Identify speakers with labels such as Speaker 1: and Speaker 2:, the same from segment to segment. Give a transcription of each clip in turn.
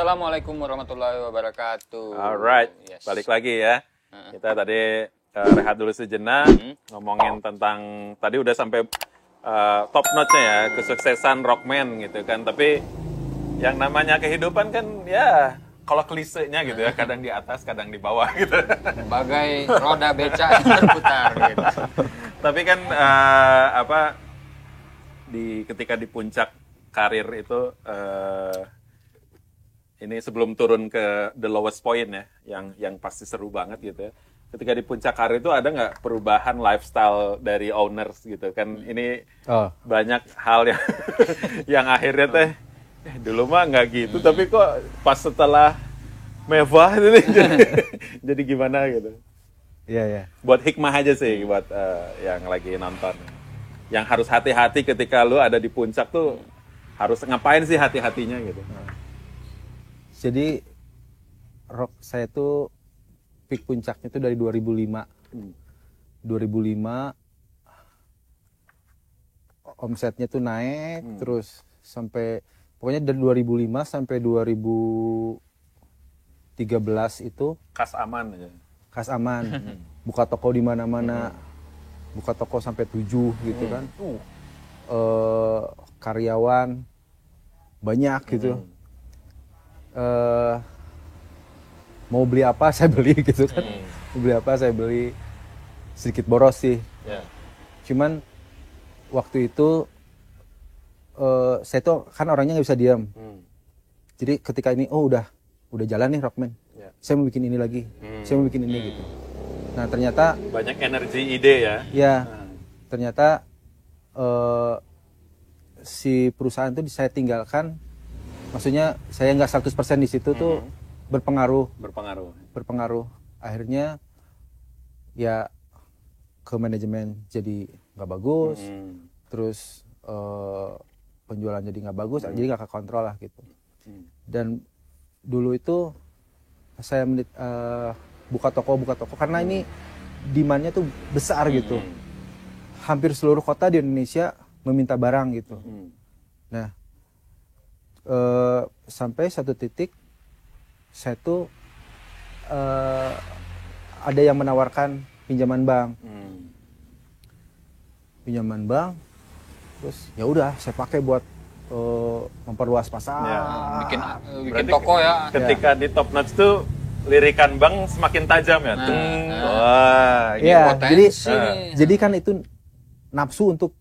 Speaker 1: Assalamualaikum warahmatullahi wabarakatuh.
Speaker 2: Alright,
Speaker 1: Yes.
Speaker 2: balik lagi ya. Kita tadi rehat dulu sejenak, ngomongin tentang, tadi udah sampai top notch-nya ya, kesuksesan rockman gitu kan. Tapi yang namanya kehidupan kan ya, kalau klisenya gitu ya, kadang di atas, kadang di bawah gitu.
Speaker 1: Bagai roda beca yang berputar gitu.
Speaker 2: Tapi kan ketika di puncak karir itu, ini sebelum turun ke the lowest point ya, yang pasti seru banget gitu ya. Ketika di puncak karir itu ada nggak perubahan lifestyle dari owners gitu kan? Ini banyak hal yang yang akhirnya teh dulu mah nggak gitu, tapi kok pas setelah mewah ini jadi gimana gitu?
Speaker 3: Iya, iya.
Speaker 2: Buat hikmah aja sih buat yang lagi nonton. Yang harus hati-hati ketika lu ada di puncak tuh harus ngapain sih hati-hatinya gitu.
Speaker 3: Jadi rock saya tuh peak puncaknya itu dari 2005. 2005 omsetnya tuh naik terus sampai pokoknya dari 2005 sampai 2013 itu
Speaker 2: Kas aman aja.
Speaker 3: kas aman. Buka toko di mana-mana. Buka toko sampai 7 gitu kan. Karyawan banyak gitu. Mau beli apa saya beli gitu kan. Mau beli apa saya beli, sedikit boros sih.
Speaker 2: Yeah.
Speaker 3: Cuman waktu itu saya tuh kan orangnya nggak bisa diam. Jadi ketika ini udah jalan nih Rockman.
Speaker 2: Yeah.
Speaker 3: Saya mau bikin ini lagi. Saya mau bikin ini gitu. Nah ternyata
Speaker 2: Banyak energi ide ya.
Speaker 3: ya ternyata si perusahaan tuh saya tinggalkan. Maksudnya saya nggak 100% di situ tuh berpengaruh. Akhirnya ya ke manajemen jadi nggak bagus, terus penjualan jadi nggak bagus, jadi nggak kekontrol lah gitu. Dan dulu itu saya buka toko karena ini demand-nya tuh besar gitu. Hampir seluruh kota di Indonesia meminta barang gitu. Nah sampai satu titik saya tuh ada yang menawarkan pinjaman bank, terus ya udah saya pakai buat memperluas pasar.
Speaker 2: Ya,
Speaker 1: bikin toko ya.
Speaker 2: Ketika di top notch tuh lirikan bank semakin tajam ya. Wah,
Speaker 3: ya
Speaker 1: potensi
Speaker 3: jadi kan itu nafsu untuk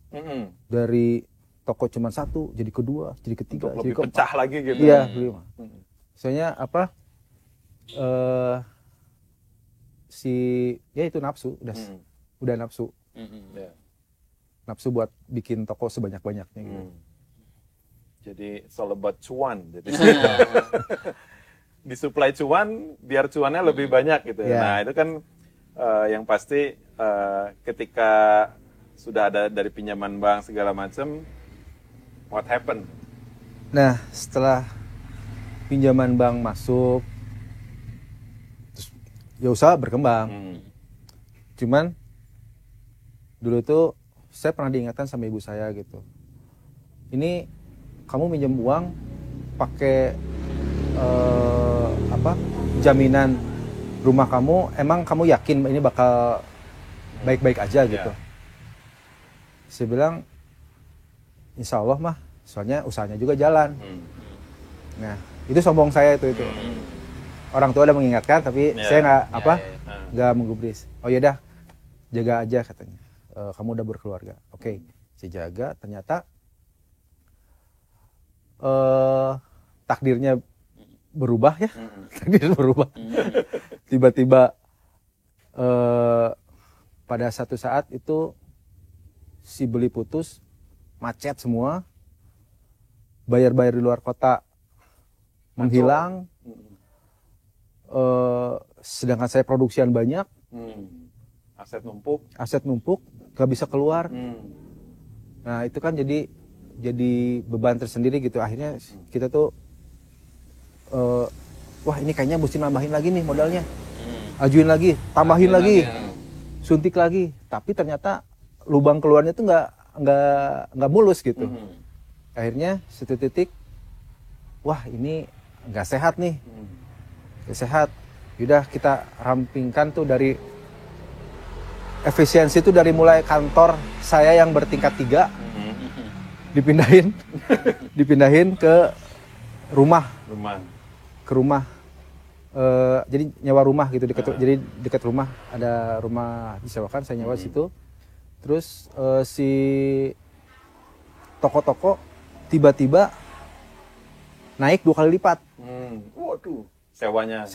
Speaker 3: dari toko cuma satu jadi kedua, jadi ketiga,
Speaker 2: untuk
Speaker 3: jadi
Speaker 2: lebih pecah lagi gitu.
Speaker 3: Iya, soalnya apa? Ya itu nafsu, udah nafsu. Nafsu buat bikin toko sebanyak-banyaknya gitu.
Speaker 2: Jadi it's all about cuan. Jadi disuplai cuan biar cuannya lebih banyak gitu.
Speaker 3: Yeah.
Speaker 2: Nah itu kan yang pasti ketika sudah ada dari pinjaman bank segala macam, what happened?
Speaker 3: Nah setelah pinjaman bank masuk, terus ya usaha berkembang. Cuman dulu tuh saya pernah diingatkan sama ibu saya gitu. Ini kamu minjem uang pakai jaminan rumah kamu, emang kamu yakin ini bakal baik-baik aja gitu? Saya bilang, insya Allah mah, soalnya usahanya juga jalan. Nah, itu sombong saya itu. Orang tua udah mengingatkan, tapi saya nggak menggubris. Oh ya dah, jaga aja katanya. Kamu udah berkeluarga. Oke, saya jaga. Ternyata takdirnya berubah ya. Takdir berubah. Tiba-tiba pada satu saat itu si beli putus, macet semua, bayar-bayar di luar kota menghilang, sedangkan saya produksian banyak, aset numpuk, gak bisa keluar. Nah itu kan jadi beban tersendiri gitu. Akhirnya kita tuh wah ini kayaknya mesti nambahin lagi nih modalnya, ajuin lagi, tambahin lagi, suntik lagi. Tapi ternyata lubang keluarnya tuh nggak mulus gitu. Akhirnya satu titik, wah ini nggak sehat nih, nggak sehat. Yaudah kita rampingkan tuh dari efisiensi itu dari mulai kantor saya yang bertingkat 3 dipindahin ke rumah. Jadi nyewa rumah gitu jadi dekat rumah ada rumah disewakan, saya nyewa situ. Terus si toko-toko tiba-tiba naik 2 kali lipat.
Speaker 2: Waduh, sewanya.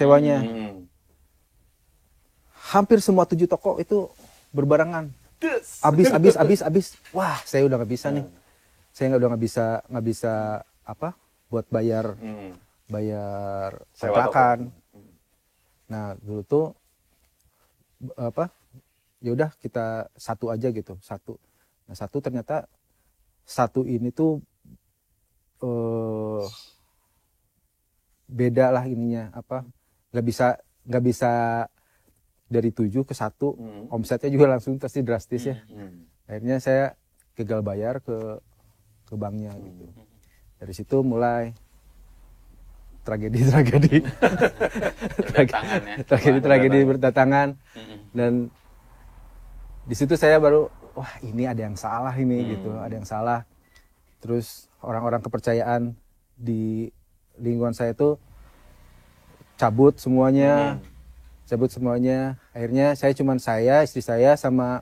Speaker 3: Hampir semua 7 toko itu berbarengan. Habis. Wah, saya udah nggak bisa nih. Saya udah nggak bisa apa? Buat bayar kontrakan. Nah, dulu tuh apa? Ya udah kita satu aja gitu, satu. Nah, ternyata satu ini tuh beda lah ininya apa? Nggak bisa dari 7 ke 1, omsetnya juga langsung pasti drastis ya. Akhirnya saya gagal bayar ke banknya gitu. Dari situ mulai tragedi berdatangan. Dan di situ saya baru, wah ini ada yang salah ini gitu, ada yang salah. Terus orang-orang kepercayaan di lingkungan saya itu cabut semuanya. Akhirnya saya, istri saya sama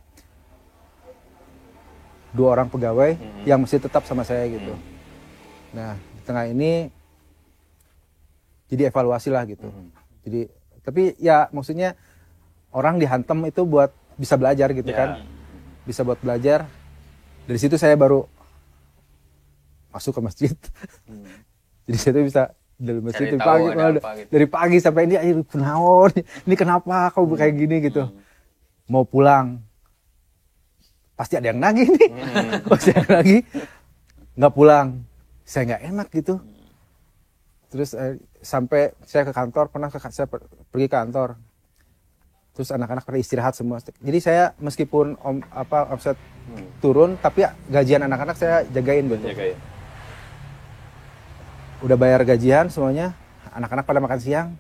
Speaker 3: 2 orang pegawai yang masih tetap sama saya gitu. Nah, di tengah ini jadi evaluasi lah gitu. Jadi tapi ya maksudnya orang dihantam itu buat bisa belajar gitu kan. Bisa buat belajar. Dari situ saya baru masuk ke masjid. Jadi saya tuh bisa dari masjid dari pagi sampai ini ayo kenaon. Ini kenapa kau kayak gini gitu. Mau pulang pasti ada yang nagih nih. Pasti ada yang nagih. Nggak pulang. Saya nggak enak gitu. Terus sampai saya ke kantor, saya pergi ke kantor. Terus anak-anak pada istirahat semua. Jadi saya meskipun omset turun, tapi gajian anak-anak saya jagain gitu. Udah bayar gajian semuanya, anak-anak pada makan siang.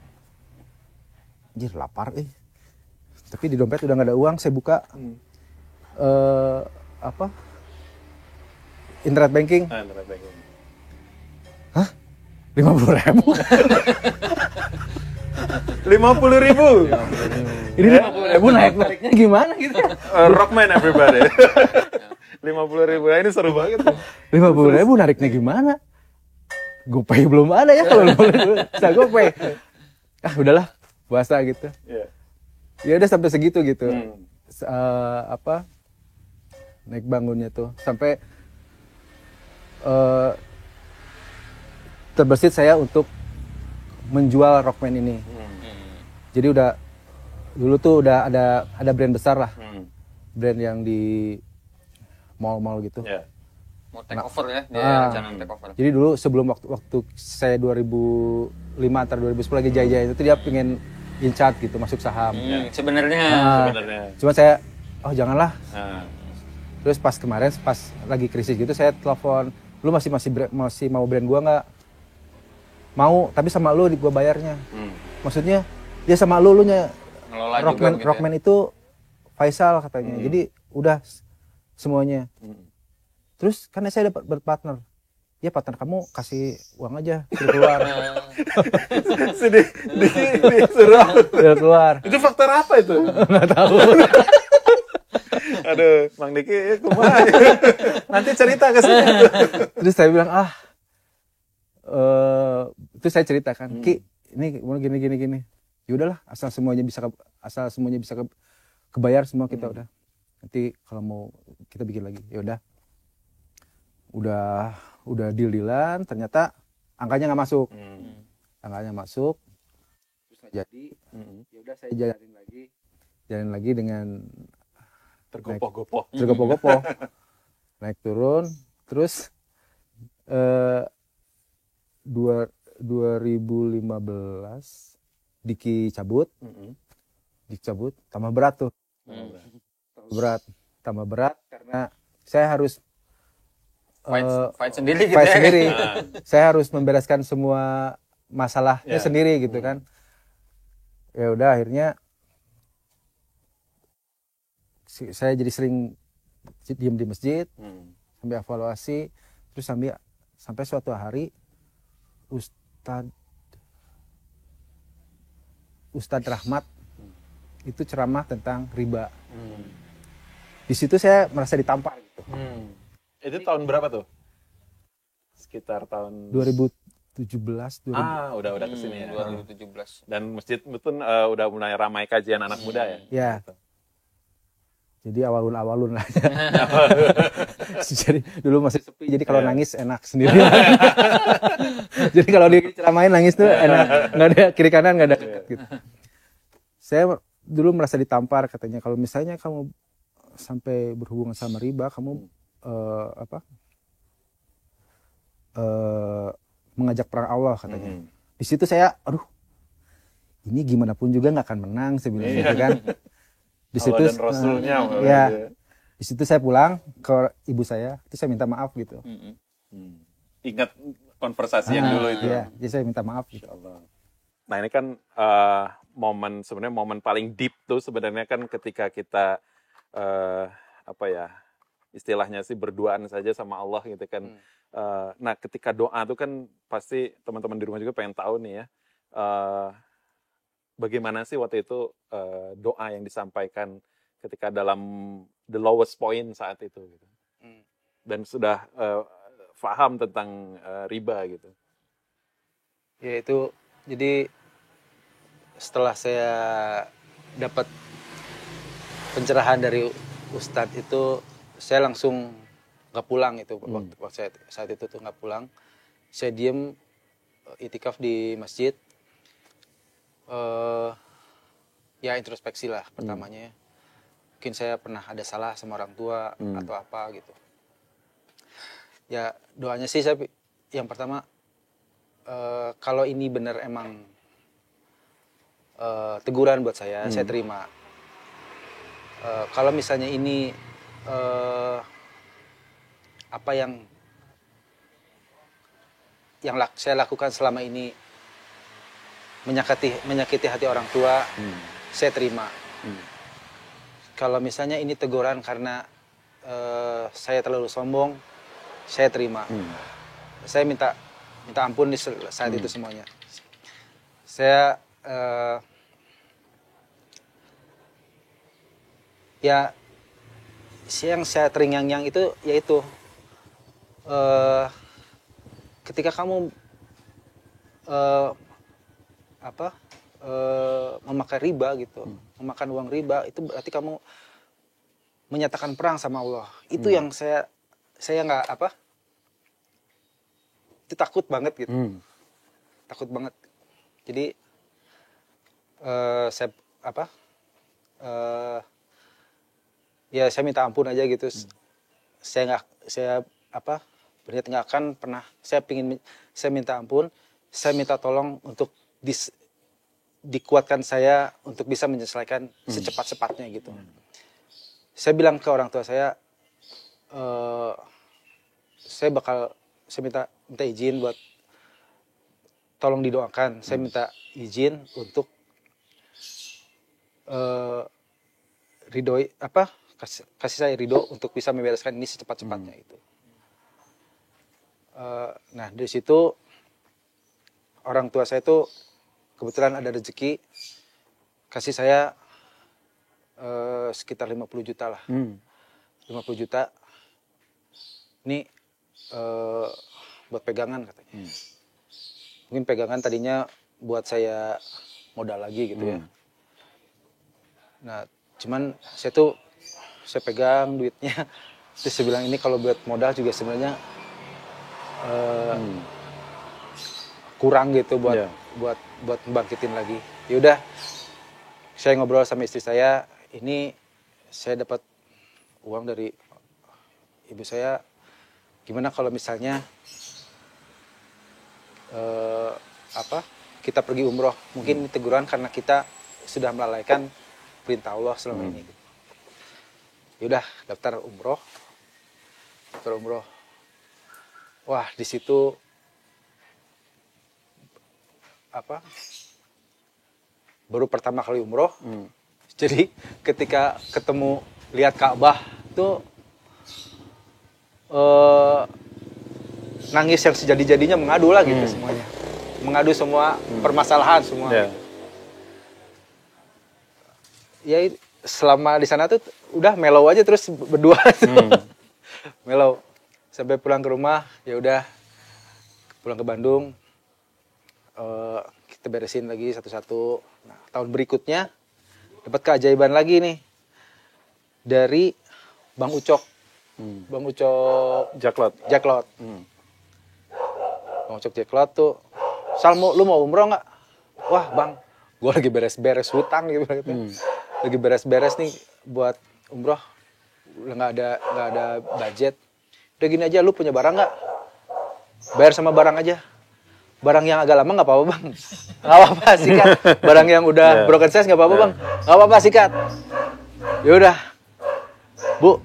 Speaker 3: Anjir lapar Tapi di dompet udah nggak ada uang, saya buka internet banking. Hah? 50.000?
Speaker 2: 50.000.
Speaker 3: Ini 50.000 naiknya gimana gitu?
Speaker 2: Rockman everybody. 50.000. Ini seru banget.
Speaker 3: 50.000 nariknya gimana? GoPay belum ada ya kalau bisa GoPay. Udahlah, puasa gitu. Ya udah sampai segitu gitu. Naik bangunnya tuh sampai terbersit saya untuk menjual Rockman ini. Jadi dulu tuh udah ada brand besar lah. Brand yang di mall-mall gitu.
Speaker 1: Mau take over ya, dia rencana take over.
Speaker 3: Jadi dulu sebelum waktu saya 2005 antara 2010 lagi jaya itu dia pengen in charge gitu, masuk saham.
Speaker 1: Sebenarnya.
Speaker 3: Cuma saya janganlah. Terus pas kemarin pas lagi krisis gitu saya telepon, lu masih mau brand gua nggak? Mau, tapi sama lu gua bayarnya. Maksudnya dia sama lu nya Rockman itu Faisal katanya. Jadi udah semuanya. Terus karena saya dapat berpartner. Ya partner kamu kasih uang aja suruh keluar. Suruh keluar.
Speaker 2: Itu faktor apa itu?
Speaker 3: Nggak tahu.
Speaker 2: Aduh, Mang Diki kumaha. Nanti cerita ke sini.
Speaker 3: Terus saya bilang terus saya ceritakan, Ki, ini gini. Ya udahlah, asal semuanya bisa kebayar semua kita udah. Nanti kalau mau kita bikin lagi. Ya udah deal-dealan, ternyata angkanya nggak masuk. Terus nggak jadi. Ya udah saya jalanin lagi dengan
Speaker 2: tergopoh-gopoh.
Speaker 3: Naik turun, terus 2015 Diki cabut, tambah berat tuh. Tambah berat karena saya harus
Speaker 1: fight sendiri gitu
Speaker 3: fight sendiri. Saya harus membereskan semua masalahnya sendiri gitu kan. Ya udah akhirnya saya jadi sering diem di masjid sambil evaluasi, terus sampai suatu hari Ustadz Rahmat itu ceramah tentang riba. Di situ saya merasa ditampar gitu.
Speaker 2: Itu tahun berapa tuh? Sekitar tahun
Speaker 3: 2017.
Speaker 2: Udah kesini ya.
Speaker 1: 2017.
Speaker 2: Dan masjid itu udah mulai ramai kajian anak muda ya.
Speaker 3: Ya.
Speaker 2: Gitu.
Speaker 3: Jadi awalun lah. Jadi dulu masih sepi. Jadi kalau nangis enak sendiri. Jadi kalau diceramain nangis tuh enak. Nggak ada kiri kanan, nggak ada dekat gitu. Saya dulu merasa ditampar katanya. Kalau misalnya kamu sampai berhubungan sama riba, kamu mengajak perang Allah katanya. Di situ saya, ini gimana pun juga nggak akan menang sebenarnya gitu kan. Di situ
Speaker 2: dan Rasulnya
Speaker 3: di situ saya pulang ke ibu saya, terus saya minta maaf gitu.
Speaker 2: Ingat konversasi yang dulu itu.
Speaker 3: Iya, jadi saya minta maaf gitu.
Speaker 2: Nah ini kan sebenarnya momen paling deep tuh sebenarnya kan ketika kita istilahnya sih berduaan saja sama Allah gitu kan. Nah ketika doa tuh kan pasti teman-teman di rumah juga pengen tahu nih ya. Bagaimana sih waktu itu doa yang disampaikan ketika dalam the lowest point saat itu gitu. Dan sudah paham tentang riba gitu.
Speaker 4: Ya itu, jadi setelah saya dapat pencerahan dari Ustadz itu, saya langsung nggak pulang itu. Waktu saat itu tuh nggak pulang. Saya diem itikaf di masjid. Ya introspeksi lah pertamanya. Mungkin saya pernah ada salah sama orang tua atau apa gitu. Ya doanya sih saya yang pertama, kalau ini benar emang teguran buat saya terima. Kalau misalnya ini apa yang saya lakukan selama ini menyakiti hati orang tua, saya terima. Kalau misalnya ini teguran karena saya terlalu sombong, saya terima. Saya minta ampun di saat itu semuanya. Saya yang saya terngiang-ngiang itu yaitu ketika kamu memakai riba gitu, memakan uang riba, itu berarti kamu menyatakan perang sama Allah. Itu yang saya nggak itu takut banget gitu, takut banget. Jadi saya minta ampun aja gitu. Saya berniat nggak akan pernah. Saya minta ampun, saya minta tolong untuk dikuatkan saya untuk bisa menyelesaikan secepat-cepatnya gitu. Saya bilang ke orang tua saya minta izin buat tolong didoakan. Saya minta izin untuk kasih saya ridho untuk bisa membereskan ini secepat-cepatnya itu. Nah dari situ orang tua saya itu kebetulan ada rezeki kasih saya sekitar 50 juta lah. 50 juta ini buat pegangan katanya. Mungkin pegangan tadinya buat saya modal lagi gitu ya. Nah cuman saya pegang duitnya, terus saya bilang ini kalau buat modal juga sebenarnya kurang gitu buat membangkitin lagi. Ya udah, saya ngobrol sama istri saya, ini saya dapat uang dari ibu saya, gimana kalau misalnya kita pergi umroh. Mungkin ini teguran karena kita sudah melalaikan perintah Allah selama ini. Yaudah, daftar umroh. Wah, di situ baru pertama kali umroh. Jadi ketika ketemu lihat Ka'bah tuh nangis yang sejadi-jadinya, mengadu lah gitu semuanya. Mengadu semua permasalahan semua. Ya selama di sana tuh udah mellow aja terus berdua. Mellow. Sampai pulang ke rumah, ya udah pulang ke Bandung. Kita beresin lagi satu-satu. Nah, tahun berikutnya dapat keajaiban lagi nih dari Bang Ucok. Bang Ucok
Speaker 2: Jaklot.
Speaker 4: Bang Ucok Jaklot tuh, Sal, lu mau umroh nggak? Wah bang, gue lagi beres-beres hutang gitu. Lagi beres-beres nih buat umroh, udah nggak ada budget. Udah gini aja, lu punya barang nggak? Bayar sama barang aja. Barang yang agak lama nggak apa-apa bang. Nggak apa-apa sikat. Barang yang udah broken size nggak apa-apa bang. Nggak apa-apa sikat. Ya udah, Bu,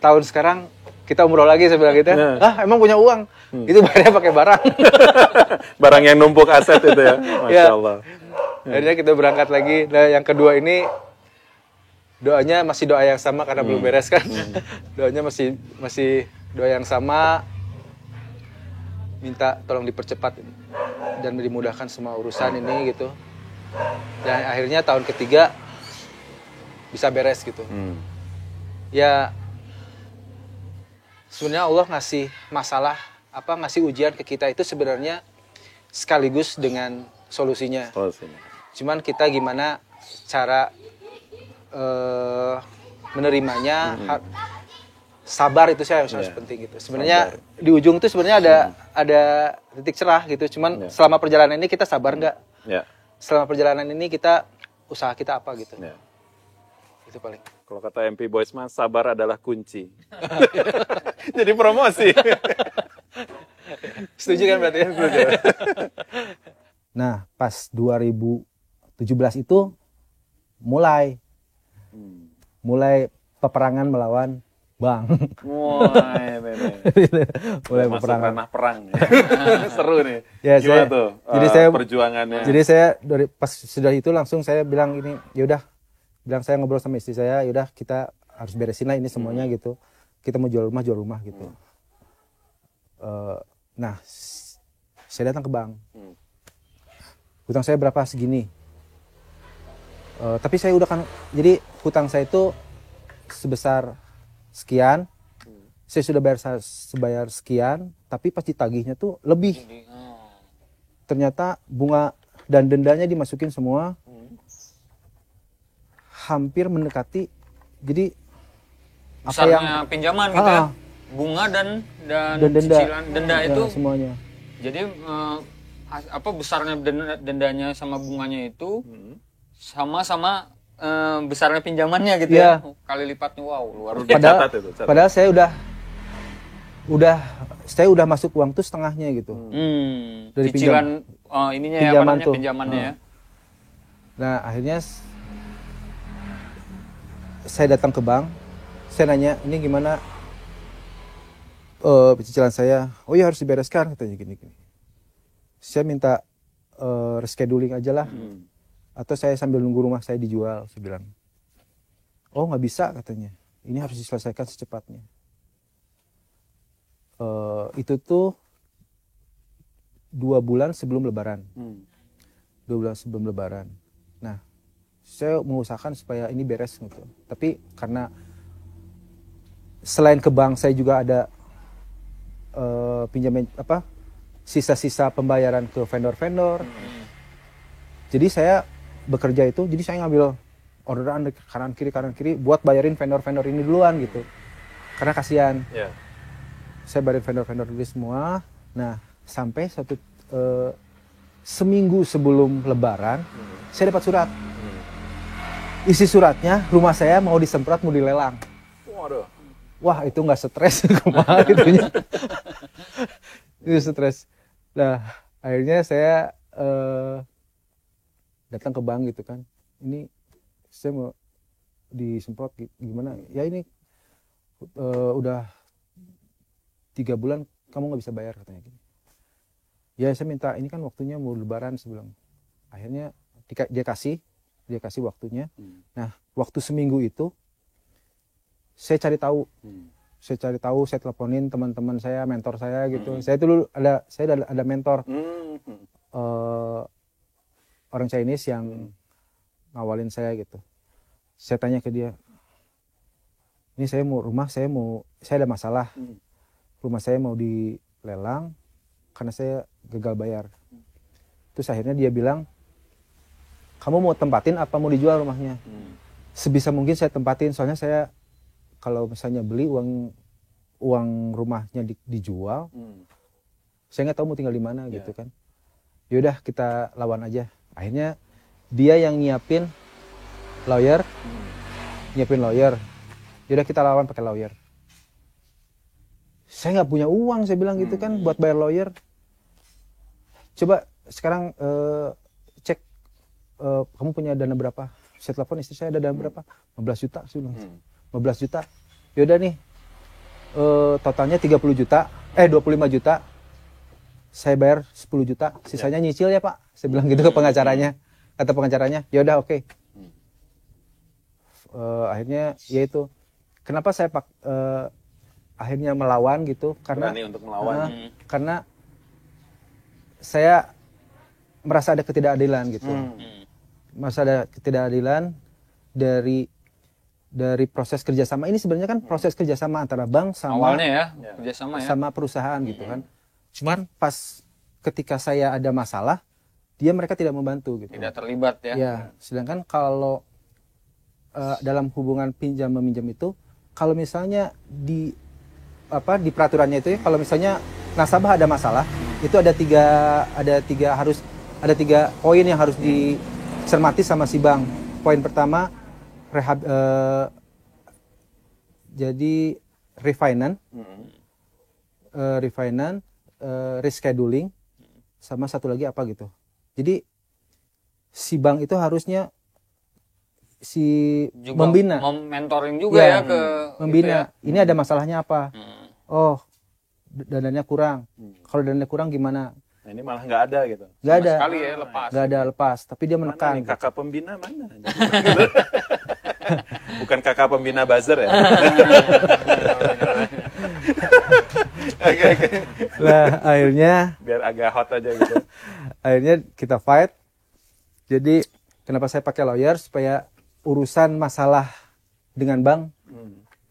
Speaker 4: tahun sekarang kita umroh lagi, saya bilang gitu. Ah emang punya uang? Itu bayarnya pakai barang.
Speaker 2: Barang yang numpuk aset itu ya, Masya Allah.
Speaker 4: Akhirnya kita berangkat lagi. Nah yang kedua ini doanya masih doa yang sama karena belum beres kan. Doanya masih doa yang sama. Minta tolong dipercepat dan dimudahkan semua urusan ini gitu. Dan akhirnya tahun ketiga bisa beres gitu. Ya sebenarnya Allah ngasih masalah ngasih ujian ke kita itu sebenarnya sekaligus dengan solusinya. Cuman kita gimana cara menerimanya, sabar itu saya harus penting gitu. Sebenarnya di ujung itu sebenarnya ada titik cerah gitu. Cuman selama perjalanan ini kita sabar nggak? Selama perjalanan ini usaha kita apa gitu? Itu paling.
Speaker 2: Kalau kata MP Boys mas, sabar adalah kunci. Jadi promosi.
Speaker 4: Setuju kan berarti ya? Setuju.
Speaker 3: Nah, pas 2017 itu mulai peperangan melawan Bang.
Speaker 2: Mulai
Speaker 3: Masuk
Speaker 2: peperangan. Ranah perang. Seru nih.
Speaker 3: Ya,
Speaker 2: gimana tuh perjuangannya?
Speaker 3: Jadi saya pas sudah itu langsung saya bilang ini, yaudah, saya ngobrol sama istri saya, yaudah kita harus beresin lah ini semuanya gitu. Kita mau jual rumah gitu. Nah, saya datang ke bank. Hutang saya berapa? Segini. Tapi saya udah kan, jadi hutang saya itu sebesar sekian. Saya sudah bayar sekian, tapi pas ditagihnya tuh lebih. Ternyata bunga dan dendanya dimasukin semua. Hampir mendekati, jadi
Speaker 1: besarnya pinjaman gitu ya, bunga dan cicilan denda
Speaker 3: ya,
Speaker 1: itu
Speaker 3: semuanya.
Speaker 1: Jadi besarnya dendanya sama bunganya itu sama besarnya pinjamannya gitu ya, kali lipatnya. Wow, luar biasa.
Speaker 3: Padahal saya udah masuk uang tuh setengahnya gitu.
Speaker 1: Dari cicilan pinjamannya ya.
Speaker 3: Nah akhirnya saya datang ke bank, saya nanya, ini gimana cicilan saya? Oh ya harus dibereskan, katanya gini. Saya minta rescheduling aja lah, atau saya sambil nunggu rumah saya dijual, saya bilang. Oh nggak bisa katanya, ini harus diselesaikan secepatnya. Itu tuh 2 bulan sebelum Lebaran. 2 bulan sebelum Lebaran. Nah, saya mengusahakan supaya ini beres gitu. Tapi karena selain ke bank saya juga ada pinjaman sisa-sisa pembayaran ke vendor-vendor. Jadi saya bekerja itu, jadi saya ngambil orderan kanan kiri buat bayarin vendor-vendor ini duluan gitu. Karena kasihan. Saya bayarin vendor-vendor dulu semua. Nah, sampai seminggu sebelum Lebaran, saya dapat surat. Isi suratnya, rumah saya mau disemprot, mau dilelang.
Speaker 2: Waduh.
Speaker 3: Wah, itu nggak stres kemana itunya. Itu stres. Nah, akhirnya saya datang ke bank gitu kan. Ini saya mau disemprot gimana? Ya ini udah 3 bulan kamu nggak bisa bayar katanya gini. Ya saya minta, ini kan waktunya mau lebaran, saya bilang. Akhirnya dia kasih waktunya. Nah, waktu seminggu itu saya cari tahu. Saya teleponin teman-teman saya, mentor saya gitu. Saya dulu ada mentor. Orang Chinese yang ngawalin saya gitu. Saya tanya ke dia, ini saya ada masalah. Rumah saya mau dilelang karena saya gagal bayar. Terus akhirnya dia bilang, kamu mau tempatin apa mau dijual rumahnya? Sebisa mungkin saya tempatin, soalnya saya kalau misalnya beli uang rumahnya dijual, saya nggak tahu mau tinggal di mana gitu kan. Yaudah kita lawan aja. Akhirnya dia yang nyiapin lawyer. Yaudah kita lawan pakai lawyer. Saya nggak punya uang, saya bilang gitu kan, buat bayar lawyer. Coba sekarang cek kamu punya dana berapa? Saya telepon istri saya, ada dana berapa? 15 juta, saya bilang. 15 juta. Yaudah nih, totalnya 25 juta. Saya bayar 10 juta, sisanya nyicil ya Pak. Saya bilang gitu ke pengacaranya. Kata pengacaranya, yaudah oke. Akhirnya ya itu. Kenapa saya akhirnya melawan gitu? Karena
Speaker 2: berani untuk melawan.
Speaker 3: Karena saya merasa ada ketidakadilan gitu. Merasa ada ketidakadilan dari proses kerjasama ini. Sebenarnya kan proses kerjasama antara bank sama
Speaker 1: awalnya ya kerjasama ya,
Speaker 3: sama perusahaan gitu kan. Cuman pas ketika saya ada masalah, mereka tidak membantu gitu.
Speaker 1: tidak terlibat ya.
Speaker 3: Ya, sedangkan kalau dalam hubungan pinjam meminjam itu, kalau misalnya di peraturannya itu ya, kalau misalnya nasabah ada masalah, itu ada tiga poin yang harus dicermati sama si bank. Poin pertama jadi refinance, rescheduling, sama satu lagi apa gitu. Jadi si bank itu harusnya
Speaker 1: juga
Speaker 3: membina,
Speaker 1: mentoring juga ya ke
Speaker 3: membina.
Speaker 1: gitu ya.
Speaker 3: Ini ada masalahnya apa? Oh, dananya kurang. Kalau dananya kurang gimana?
Speaker 2: Nah, ini malah nggak ada gitu.
Speaker 3: Nggak ada.
Speaker 1: Sekali ya lepas.
Speaker 3: Nggak ada lepas. Tapi dia menekan.
Speaker 2: Mana nih, kakak pembina mana? Bukan kakak pembina buzzer ya? Oke.
Speaker 3: Nah, akhirnya
Speaker 2: Biar agak hot aja gitu.
Speaker 3: akhirnya kita fight. Jadi kenapa saya pakai lawyer? Supaya urusan masalah dengan bank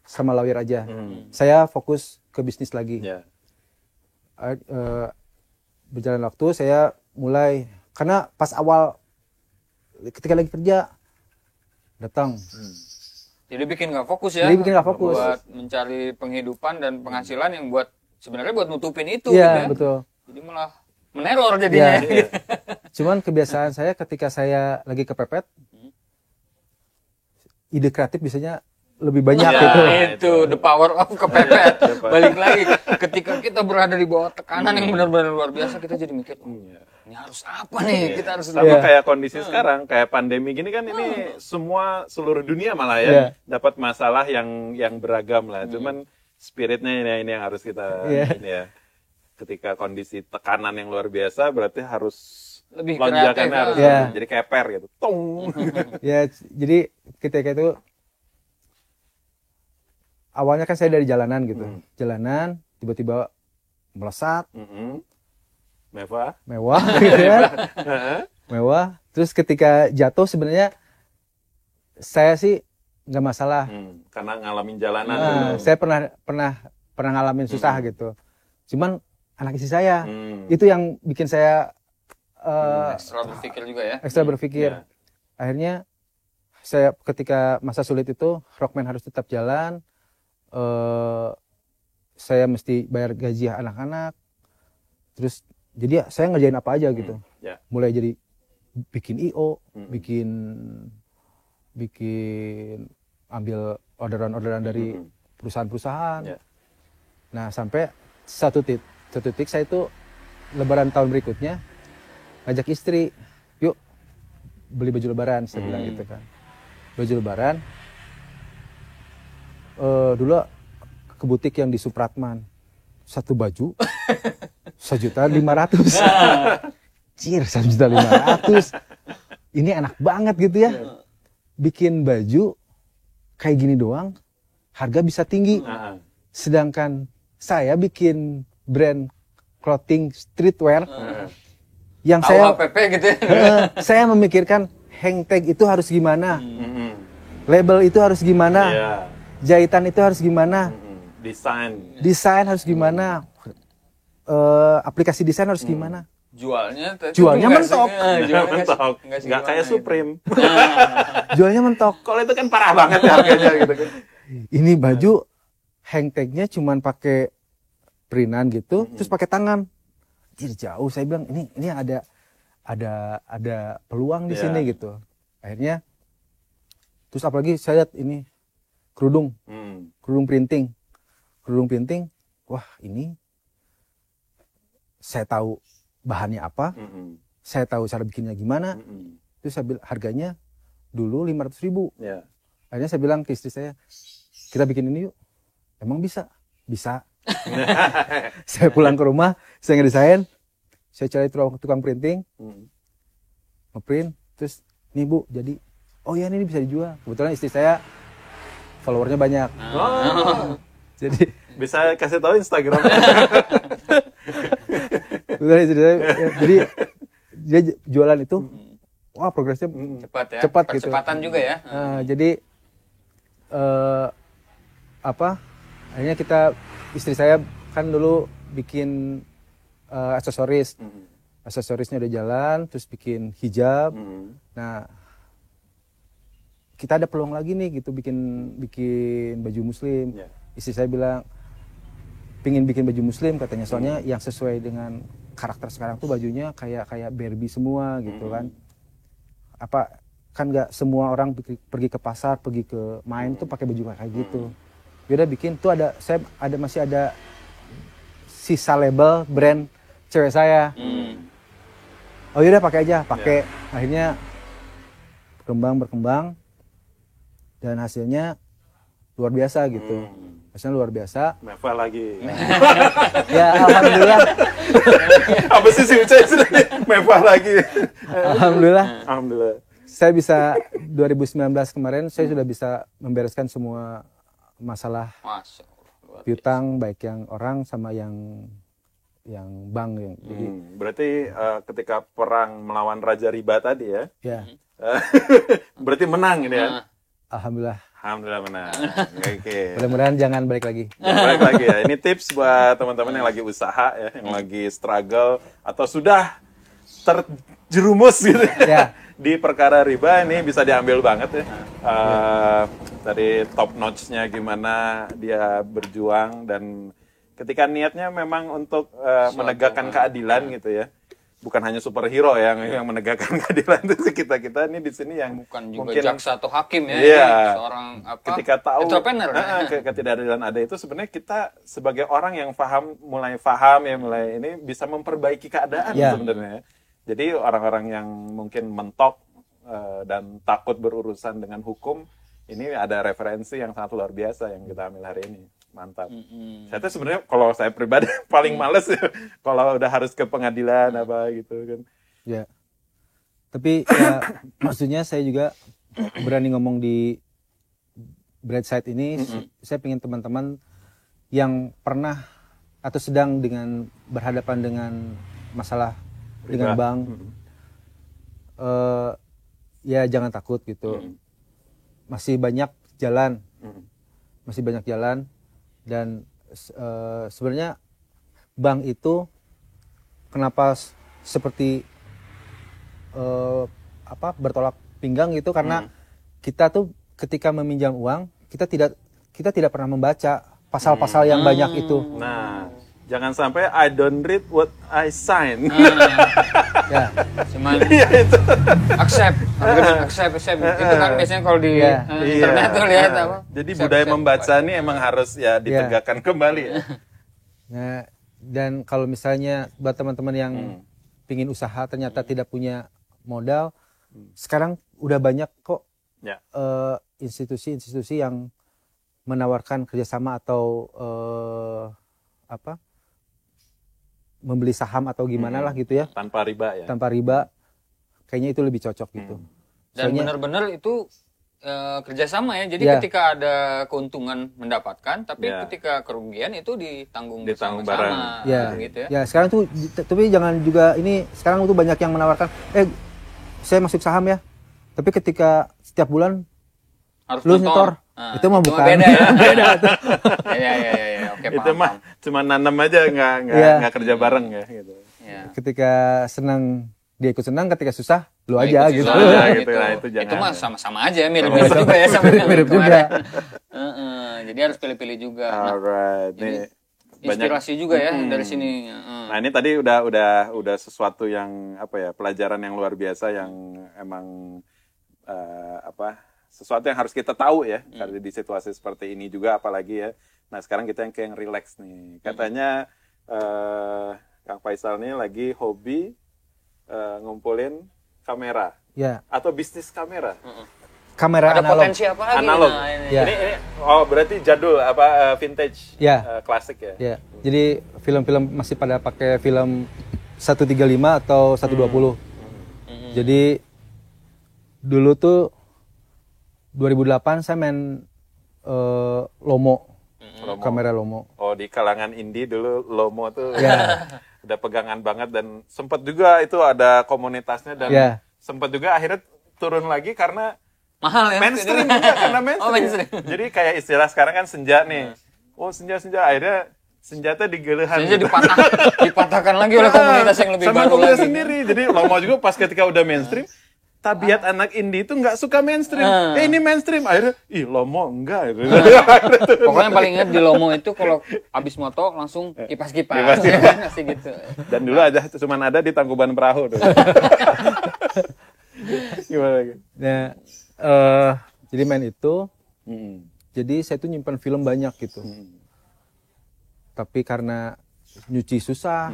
Speaker 3: sama lawyer aja. Saya fokus ke bisnis lagi.
Speaker 2: Ya.
Speaker 3: Berjalan waktu saya mulai, karena pas awal ketika lagi kerja datang.
Speaker 1: Jadi bikin nggak fokus ya.
Speaker 3: Jadi bikin nggak fokus.
Speaker 1: Buat mencari penghidupan dan penghasilan yang sebenarnya buat nutupin itu.
Speaker 3: Iya,
Speaker 1: gitu ya.
Speaker 3: betul.
Speaker 1: Jadi malah meneror jadinya.
Speaker 3: Ya. Cuman kebiasaan saya ketika saya lagi kepepet, ide kreatif biasanya lebih banyak
Speaker 1: Ya,
Speaker 3: gitu.
Speaker 1: itu the power of kepepet. Balik lagi ketika kita berada di bawah tekanan yang benar-benar luar biasa, kita jadi mikir, ini harus apa nih? Kita harus
Speaker 2: Sama kayak kondisi sekarang, kayak pandemi gini kan, ini seluruh dunia malah ya dapat masalah yang beragam lah. Cuman spiritnya ini yang harus kita ini ya. Ketika kondisi tekanan yang luar biasa, berarti harus
Speaker 1: lebih
Speaker 2: lonjakannya harus
Speaker 3: Ya.
Speaker 2: jadi keper gitu. Tong.
Speaker 3: Ya, jadi ketika itu awalnya kan saya dari jalanan gitu. Jalanan tiba-tiba melesat, mewah gitu ya. Mewah. Terus ketika jatuh sebenarnya saya sih nggak masalah.
Speaker 2: Karena ngalamin jalanan.
Speaker 3: Saya pernah ngalamin susah gitu. Cuman anak istri saya itu yang bikin saya
Speaker 1: ekstra berpikir juga ya.
Speaker 3: ekstra berpikir. Akhirnya saya ketika masa sulit itu, Rockman harus tetap jalan. Saya mesti bayar gaji anak-anak. Terus jadi saya ngerjain apa aja gitu. Mulai jadi bikin IO, bikin ambil orderan-orderan dari perusahaan-perusahaan. Nah, sampai satu titik saya itu lebaran tahun berikutnya ngajak istri, yuk beli baju lebaran, saya bilang gitu kan. Baju lebaran, dulu ke butik yang di Supratman, satu baju 1.500.000. Cir, 1.500.000. Ini enak banget gitu ya. Bikin baju kayak gini doang, harga bisa tinggi. Sedangkan saya bikin brand clothing streetwear yang saya
Speaker 1: gitu ya.
Speaker 3: Saya memikirkan hang tag itu harus gimana, label itu harus gimana, jahitan itu harus gimana, desain harus gimana, aplikasi desain harus gimana. Jualnya mentok.
Speaker 2: Nggak kayak Supreme.
Speaker 3: Jualnya mentok.
Speaker 2: Kalau itu kan parah banget ya harganya gitu kan. Ini
Speaker 3: baju hang tagnya cuman pakai printan gitu, terus pakai tangan. Jadi jauh, saya bilang ini ada peluang di sini gitu. Akhirnya terus apalagi saya lihat ini kerudung printing. Wah, ini saya tahu bahannya apa, saya tahu cara bikinnya gimana. Terus saya bilang harganya dulu 500.000. Akhirnya saya bilang ke istri saya, kita bikin ini yuk. Emang bisa? Bisa. Saya pulang ke rumah, saya ngedesain, saya cari tukang printing, ngeprint, terus nih Bu, jadi, oh ya ini bisa dijual. Kebetulan istri saya followernya banyak. Jadi
Speaker 2: bisa kasih tahu Instagram.
Speaker 3: Jadi dia jualan itu, wah progresnya
Speaker 1: cepat ya.
Speaker 3: Cepat gitu.
Speaker 1: Percepatan juga ya.
Speaker 3: Jadi akhirnya istri saya kan dulu bikin aksesorisnya udah jalan, terus bikin hijab. Nah, kita ada peluang lagi nih gitu bikin baju muslim. Istri saya bilang pingin bikin baju muslim katanya, soalnya yang sesuai dengan karakter sekarang tuh bajunya kayak Barbie semua gitu kan. Kan nggak semua orang pergi ke pasar, pergi ke main tuh pakai baju kayak gitu. Dia udah bikin tuh masih ada sisa label brand cewek saya. Oh yaudah pakai aja, akhirnya berkembang dan hasilnya luar biasa gitu. Hasilnya luar biasa.
Speaker 2: Mewah lagi.
Speaker 3: Ya alhamdulillah.
Speaker 2: Apa sih Ucai mewah lagi?
Speaker 3: Alhamdulillah. Saya bisa 2019 kemarin saya sudah bisa membereskan semua masalah piutang, baik yang orang sama yang bank yang. Jadi
Speaker 2: berarti ketika perang melawan Raja Riba tadi ya. Berarti menang ini ya.
Speaker 3: Alhamdulillah
Speaker 2: menang. Oke.
Speaker 3: Mudah-mudahan jangan balik lagi.
Speaker 2: Ya. Ini tips buat teman-teman yang lagi usaha ya, yang lagi struggle atau sudah terjerumus gitu ya. Di perkara riba, ini bisa diambil banget ya. Dari top notch-nya gimana dia berjuang, dan ketika niatnya memang untuk menegakkan keadilan gitu ya. Bukan hanya superhero yang menegakkan keadilan, itu kita ini di sini yang
Speaker 1: bukan juga
Speaker 2: mungkin
Speaker 1: jaksa atau hakim ya.
Speaker 2: Iya.
Speaker 1: Seorang
Speaker 2: ketika tahu
Speaker 1: entrepreneur.
Speaker 2: Ketidakadilan ada itu, sebenarnya kita sebagai orang yang mulai paham ini bisa memperbaiki keadaan sebenarnya. Jadi orang-orang yang mungkin mentok dan takut berurusan dengan hukum, ini ada referensi yang sangat luar biasa yang kita ambil hari ini. Mantap. Saya tuh sebenarnya kalau saya pribadi paling males ya kalau udah harus ke pengadilan apa gitu kan.
Speaker 3: Ya. Tapi ya maksudnya saya juga berani ngomong di Breadside ini, saya pengen teman-teman yang pernah atau sedang berhadapan dengan masalah dengan bank, ya jangan takut gitu. Masih banyak jalan, dan sebenarnya bank itu kenapa seperti bertolak pinggang gitu, karena kita tuh ketika meminjam uang kita tidak pernah membaca pasal-pasal yang banyak itu.
Speaker 2: Nah, jangan sampai I don't read what I sign.
Speaker 3: Ya,
Speaker 1: cuman itu accept. Itu kan biasanya kalau di internet tuh lihat apa.
Speaker 2: Jadi budaya membaca ini emang harus ya ditegakkan kembali ya.
Speaker 3: Nah, dan kalau misalnya buat teman-teman yang pingin usaha ternyata tidak punya modal, sekarang udah banyak kok institusi-institusi yang menawarkan kerjasama atau membeli saham atau gimana lah gitu ya.
Speaker 2: Tanpa riba ya.
Speaker 3: Tanpa riba. Kayaknya itu lebih cocok gitu.
Speaker 1: Dan benar-benar itu kerjasama ya. Jadi ketika ada keuntungan mendapatkan, tapi ketika kerugian itu ditanggung bersama-sama. Gitu ya.
Speaker 3: Ya sekarang tuh, tapi jangan juga ini sekarang tuh banyak yang menawarkan, saya masuk saham ya. Tapi ketika setiap bulan
Speaker 1: harus
Speaker 3: lu nyetor. Itu mah bukan.
Speaker 1: Beda ya. Beda tuh. Ya. Oke,
Speaker 2: itu mah cuma nanam aja nggak kerja bareng ya gitu.
Speaker 1: Ya.
Speaker 3: Ketika senang dia ikut senang, ketika susah lu aja gitu.
Speaker 1: Gitu. Nah, itu mah sama-sama aja, mirip-mirip juga ya sama
Speaker 3: mirip juga.
Speaker 1: Jadi harus pilih-pilih juga.
Speaker 2: Alright. Nih
Speaker 1: inspirasi juga ya dari sini.
Speaker 2: Nah, ini tadi udah sesuatu yang pelajaran yang luar biasa yang emang sesuatu yang harus kita tahu ya, karena di situasi seperti ini juga apalagi ya. Nah, sekarang kita yang relax nih. Katanya Kang Faisal nih lagi hobi ngumpulin kamera.
Speaker 3: Ya.
Speaker 2: Atau bisnis kamera.
Speaker 3: Kamera
Speaker 1: ada
Speaker 3: analog.
Speaker 1: Potensi apa lagi?
Speaker 2: Analog.
Speaker 1: Nah,
Speaker 2: ini berarti jadul vintage.
Speaker 3: Ya.
Speaker 2: Klasik ya.
Speaker 3: Ya. Jadi film-film masih pada pakai film 135 atau 120. Jadi dulu tuh 2008 saya main Lomo. Kamera Lomo.
Speaker 2: Oh, di kalangan indie dulu Lomo tuh udah pegangan banget, dan sempat juga itu ada komunitasnya, dan sempat juga akhirnya turun lagi karena
Speaker 1: mahal ya.
Speaker 2: Mainstream juga, karena mainstream.
Speaker 1: Mainstream.
Speaker 2: Jadi kayak istilah sekarang kan senja nih. Oh, senja akhirnya senjata digelehan.
Speaker 1: Senja dipatahkan lagi oleh komunitas yang lebih
Speaker 2: sama
Speaker 1: baru
Speaker 2: komunitas
Speaker 1: lagi.
Speaker 2: sendiri. Jadi Lomo juga pas ketika udah mainstream, tabiat anak indie itu nggak suka mainstream. Ini mainstream. Akhirnya, Lomo enggak. Gitu.
Speaker 1: Pokoknya paling ingat di Lomo itu kalau abis moto langsung kipas-kipas. Masih gitu.
Speaker 2: Dan dulu cuman ada di Tangkuban Perahu. Gimana lagi?
Speaker 3: Nah, jadi main itu. Jadi saya tuh nyimpan film banyak gitu. Tapi karena nyuci susah.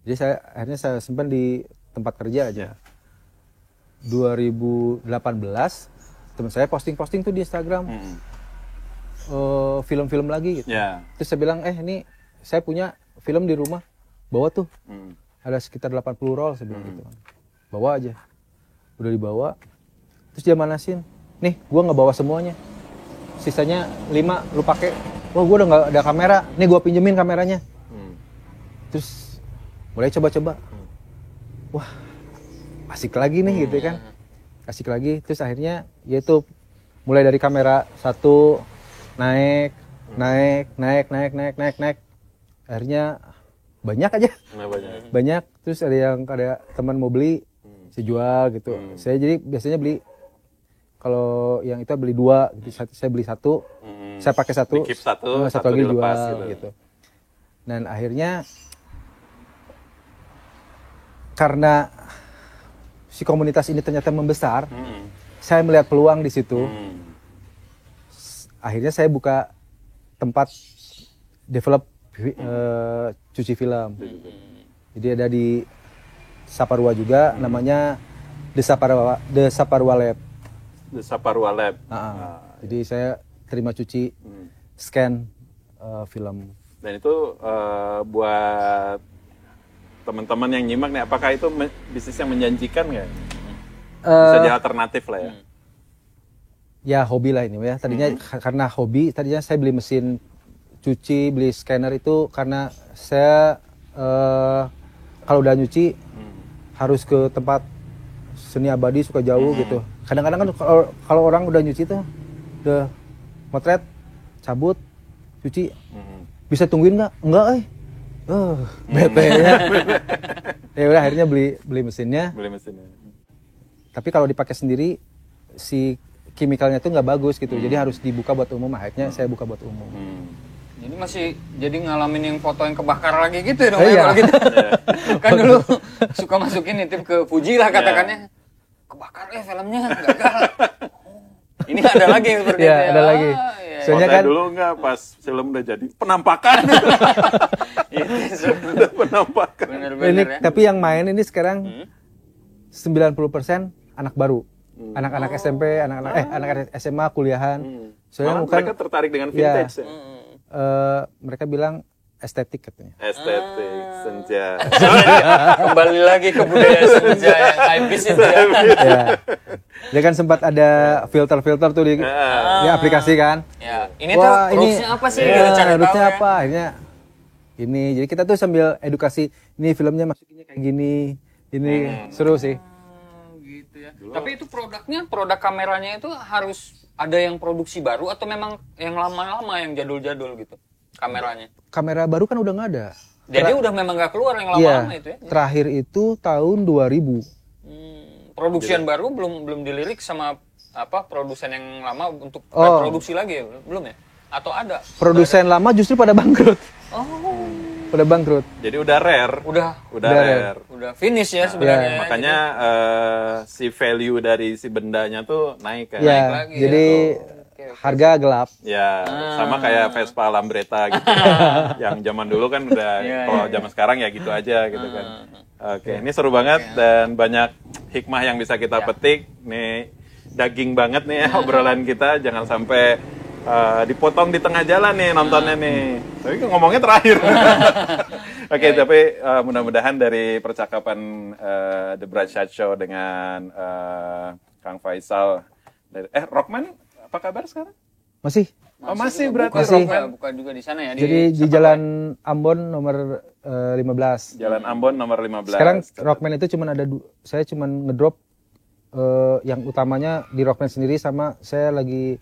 Speaker 3: Jadi akhirnya saya simpan di tempat kerja aja. 2018 teman saya posting tuh di Instagram film-film lagi gitu. Terus saya bilang ini saya punya film di rumah, bawa tuh ada sekitar 80 roll, saya bilang gitu, bawa aja. Udah dibawa, terus dia manasin, nih gua nggak bawa semuanya, sisanya 5 lu pakai. Wah, gua udah nggak ada kamera, nih gua pinjemin kameranya. Terus mulai coba-coba, wah asik lagi nih gitu kan, asik lagi. Terus akhirnya yaitu mulai dari kamera 1 naik, akhirnya banyak aja, banyak. Terus ada teman mau beli, saya jual gitu. Saya jadi biasanya beli, kalau yang itu beli 2 gitu, saya beli 1, saya pakai 1, satu lagi jual gitu. Dan akhirnya karena si komunitas ini ternyata membesar, saya melihat peluang di situ. Akhirnya saya buka tempat develop cuci film. Jadi ada di Saparua juga, namanya The Saparua Lab.
Speaker 2: The Saparua Lab.
Speaker 3: Jadi saya terima cuci, scan film.
Speaker 2: Dan itu buat teman-teman yang nyimak nih, apakah itu bisnis yang menjanjikan nggak? Bisa jadi alternatif lah ya.
Speaker 3: Ya hobi lah ini ya. Tadinya karena hobi, tadinya saya beli mesin cuci, beli scanner itu karena saya kalau udah nyuci harus ke tempat seni abadi, suka jauh gitu. Kadang-kadang kan kalau orang udah nyuci tuh, udah motret, cabut, cuci, bisa tungguin nggak? Enggak, bete ya. Ya udah akhirnya beli mesinnya. Tapi kalau dipakai sendiri si chemicalnya tuh nggak bagus gitu. Jadi harus dibuka buat umum. Akhirnya saya buka buat umum.
Speaker 1: Jadi masih jadi ngalamin yang foto yang kebakar lagi gitu dong ya kalau gitu. Kan dulu suka masukin nitip ke Fuji lah katakannya. Kebakar filmnya gagal. Ini ada lagi yang seperti itu.
Speaker 3: Ya, ada lagi.
Speaker 2: Soalnya kan dulu enggak pas film udah jadi penampakan. Udah penampakan.
Speaker 3: Ini ya? Tapi yang main ini sekarang 90% anak baru. Anak-anak SMP, anak-anak SMA kuliahan.
Speaker 2: Soalnya mereka tertarik dengan vintage ya.
Speaker 3: Mereka bilang estetik katanya.
Speaker 2: Estetik, senja.
Speaker 1: Kembali lagi ke budaya senja yang hypebeast itu ya.
Speaker 3: Ya. Dia kan sempat ada filter-filter tuh di aplikasi kan.
Speaker 1: Ya, ini tuh rootsnya apa sih? Kita cari tahu
Speaker 3: rootsnya
Speaker 1: ya.
Speaker 3: apa? Akhirnya ini. Jadi kita tuh sambil edukasi, ini filmnya masukinnya kayak gini. Ini seru sih.
Speaker 1: Gitu ya. Tapi itu produk kameranya itu harus ada yang produksi baru atau memang yang lama-lama yang jadul-jadul gitu kameranya?
Speaker 3: Kamera baru kan udah nggak ada.
Speaker 1: Jadi udah memang nggak keluar yang lama-lama itu ya?
Speaker 3: Terakhir itu tahun 2000.
Speaker 1: Produksian baru belum dilirik sama produsen yang lama untuk produksi lagi ya? Belum ya? Atau ada?
Speaker 3: Produsen lama justru pada bangkrut. Pada bangkrut.
Speaker 2: Jadi udah rare.
Speaker 1: Udah
Speaker 2: Rare.
Speaker 1: Udah finish ya sebenarnya.
Speaker 2: Makanya si value dari si bendanya tuh naik kan.
Speaker 3: Ya,
Speaker 1: lagi
Speaker 3: jadi harga gelap.
Speaker 2: Ya, sama kayak Vespa Lambretta gitu. Yang zaman dulu kan udah, kalau zaman sekarang ya gitu aja gitu kan. Oke, ini seru banget dan banyak hikmah yang bisa kita petik. Nih daging banget nih obrolan kita, jangan sampai dipotong di tengah jalan nih nontonnya nih. Tapi ngomongnya terakhir. Oke, tapi mudah-mudahan dari percakapan The Bright Side Show dengan Kang Faisal dari Rockman, apa kabar sekarang?
Speaker 3: Masih.
Speaker 2: Masih berarti
Speaker 3: Masih.
Speaker 2: Rockman.
Speaker 1: Buka juga di sana ya.
Speaker 3: Jadi di Jalan Ambon nomor 15.
Speaker 2: Jalan Ambon nomor 15.
Speaker 3: Sekarang Rockman itu cuma ada saya cuma ngedrop yang utamanya di Rockman sendiri, sama saya lagi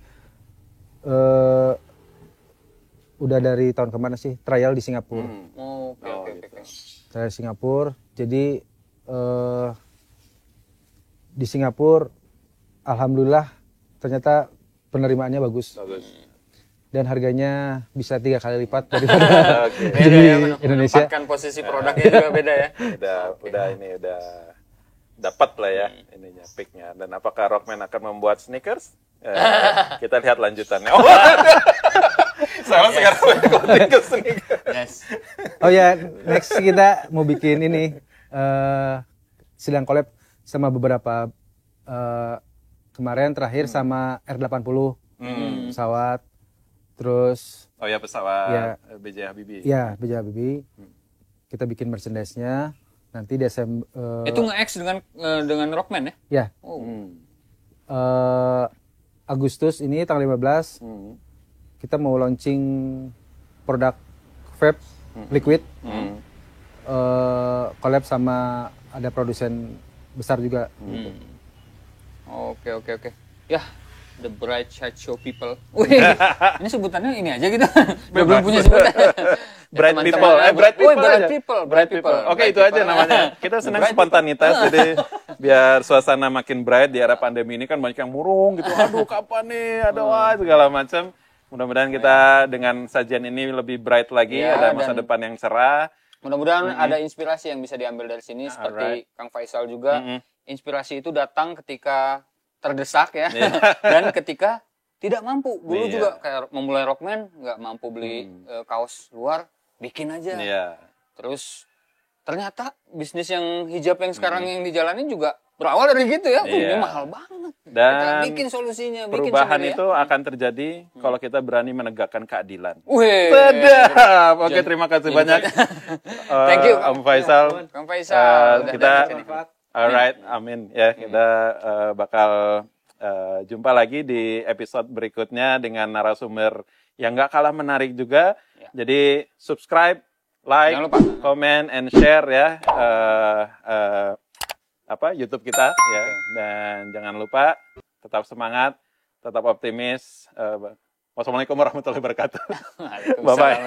Speaker 3: udah dari tahun kemana sih trial di Singapura.
Speaker 1: Oke.
Speaker 3: Trial Singapura. Jadi di Singapura alhamdulillah ternyata penerimaannya bagus. Dan harganya bisa 3 kali lipat daripada di Indonesia.
Speaker 1: Menempatkan posisi produknya juga beda ya.
Speaker 2: Udah dapat lah ya ininya picknya. Dan apakah Rockman akan membuat sneakers? Kita lihat lanjutannya. Sama sekarang clothing ke sneakers.
Speaker 1: Yes.
Speaker 3: Oh ya, next kita mau bikin ini sedang collab sama beberapa kemarin terakhir sama R80 pesawat. Terus
Speaker 2: pesawat B.J. Habibie.
Speaker 3: Ya, B.J. Habibie. Kita bikin merchandise-nya nanti Desember.
Speaker 1: Itu nge-X dengan Rockman ya?
Speaker 3: Ya. Agustus ini tanggal 15 kita mau launching produk vape liquid. Collab sama ada produsen besar juga.
Speaker 1: Oke. Ya, The Bright Side Show people. Wih, ini sebutannya ini aja gitu. Belum punya sebutan.
Speaker 2: Bright people. Oke, itu aja namanya. Kita senang spontanitas, jadi biar suasana makin bright di era pandemi ini kan banyak yang murung gitu. Aduh, kapan nih? Ada segala macam. Mudah-mudahan kita dengan sajian ini lebih bright lagi, ada masa depan yang cerah.
Speaker 1: Mudah-mudahan ada inspirasi yang bisa diambil dari sini, seperti Kang Faisal juga. Inspirasi itu datang ketika terdesak ya, dan ketika tidak mampu. Dulu juga kayak memulai Rockman, nggak mampu beli kaos luar, bikin aja. Terus ternyata bisnis yang hijab yang sekarang yang dijalanin juga berawal dari gitu ya. Ini mahal banget.
Speaker 2: Dan
Speaker 1: kita bikin solusinya.
Speaker 2: Perubahan itu akan terjadi kalau kita berani menegakkan keadilan.
Speaker 1: Sedap.
Speaker 2: Oke, terima kasih banyak.
Speaker 1: Thank you,
Speaker 2: Om Faisal.
Speaker 1: Kang Faisal.
Speaker 2: Kita alright, amin ya. Kita bakal jumpa lagi di episode berikutnya dengan narasumber yang nggak kalah menarik juga. Jadi subscribe, like, comment, and share ya YouTube kita ya. Dan jangan lupa tetap semangat, tetap optimis. Wassalamualaikum warahmatullahi wabarakatuh. Bye bye.